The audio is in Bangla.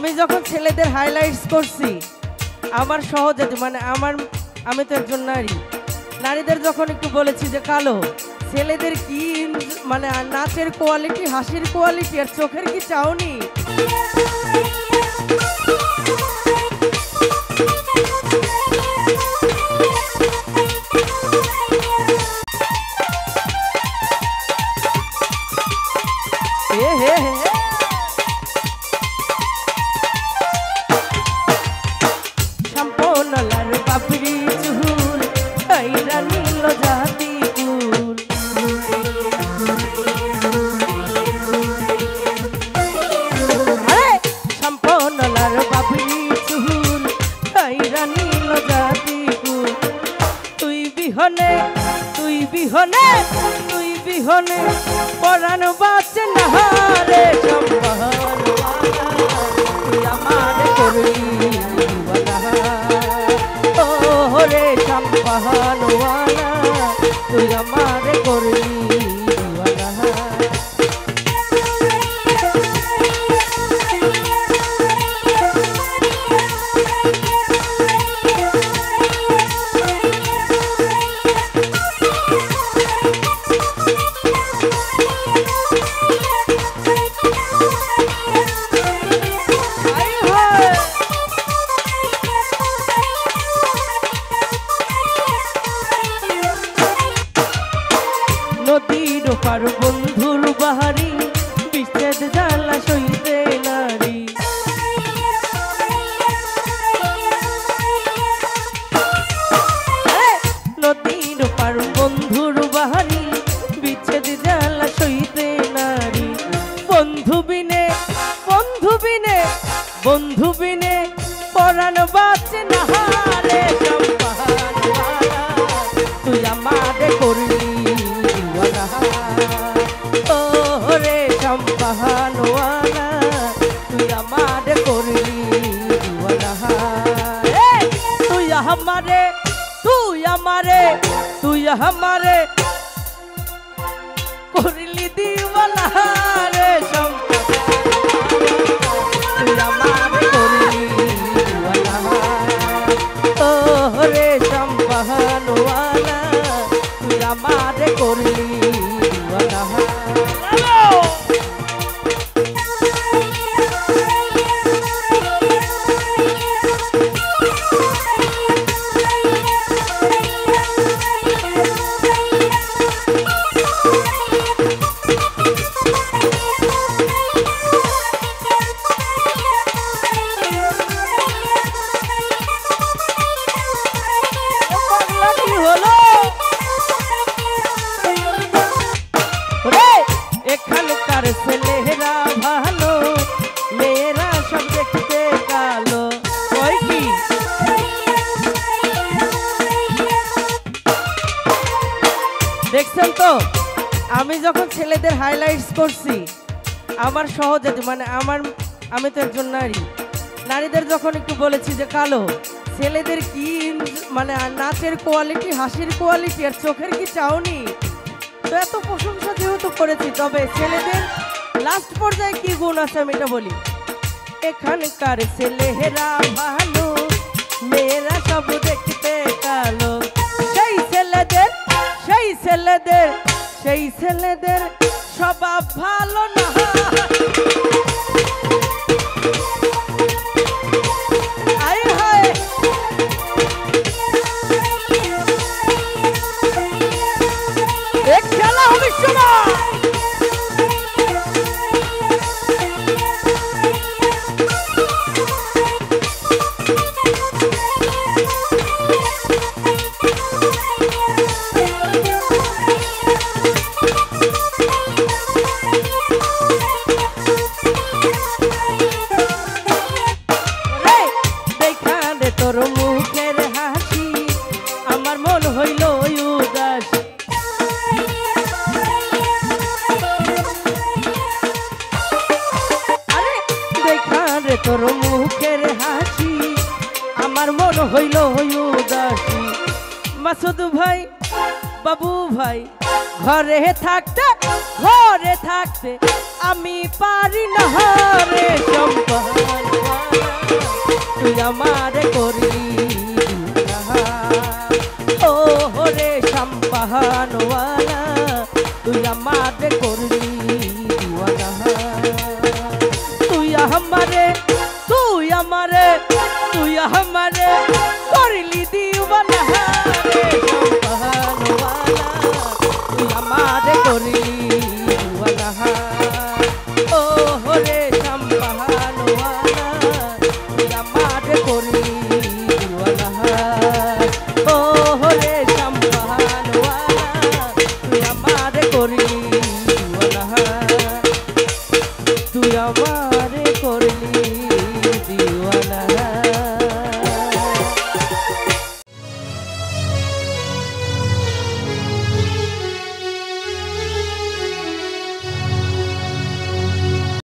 আমি যখন ছেলেদের হাইলাইটস করছি আমার সহজাতি মানে আমি তো একজন নারী, নারীদের যখন একটু বলেছি যে কালো, ছেলেদের কি মানে নাচের কোয়ালিটি, হাসির কোয়ালিটি আর চোখের কি চাউনি। সম্পনলার বাপরি চুল আইরা নীল জাতি কুল, সম্পনলার বাপরি চুল আইরা নীল জাতি কুল। তুই বিহনে তুই বিহনে তুই বিহনে পরাণ বাঁচে না রে সম্পন, তুই আমার করলি রে সম্পনওয়ালা, তুই আমার করলি দিওয়ানা। নদীর পার বন্ধুর বাহারি বিচ্ছেদ জ্বালা সইতে নারী, নদীর পার বন্ধুর বাহারি বিচ্ছেদ জ্বালা সইতে নারী। বন্ধু বিনে বন্ধু বিনে বন্ধু বিনে পরাণ বাঁচে না রে সম্পনওয়ালা, তুই আমারে করলি রে সম্পনওয়ালা, তুই আমারে করলি দিওয়ানা। তুই আমারে তুই আমারে তুই আমারে করলি দিওয়ানা রে সম্পনওয়ালা, তুই আমারে করলি দিওয়ানা রে সম্পনওয়ালা, তুই আমারে করলি দিওয়ানা। এখানকার ছেলেরা ভালো, মেয়েরা সব দেখতে কালো। ওই কি দেখছেন তো, আমি যখন ছেলেদের হাইলাইটস করছি আমার সহজাতি মানে আমি তো একজন নারী, নারীদের যখন একটু বলেছি যে কালো, ছেলেদের কি মানে নাচের কোয়ালিটি, হাসির কোয়ালিটি আর চোখের কি চাউনি। তো এত প্রশংসা যেহেতু করেছি, তবে ছেলেদের লাস্ট পর্যায়ে কি গুণ আছে আমি এটা বলি। এখানকার ছেলেরা ভালো, মেয়েরা সব দেখতে কালো। সেই ছেলেদের সেই ছেলেদের সেই ছেলেদের স্বভাব ভালো না, খেলা হবে সময়। তোর মুখের হাসি আমার মন হইল উদাস, তোর মুখের হাসি আমার মন হইল উদাসী। মাসুদ ভাই, বাবু ভাই, ঘরে থাকতে আমি পারি না রে সম্পান তুই আমারে করলি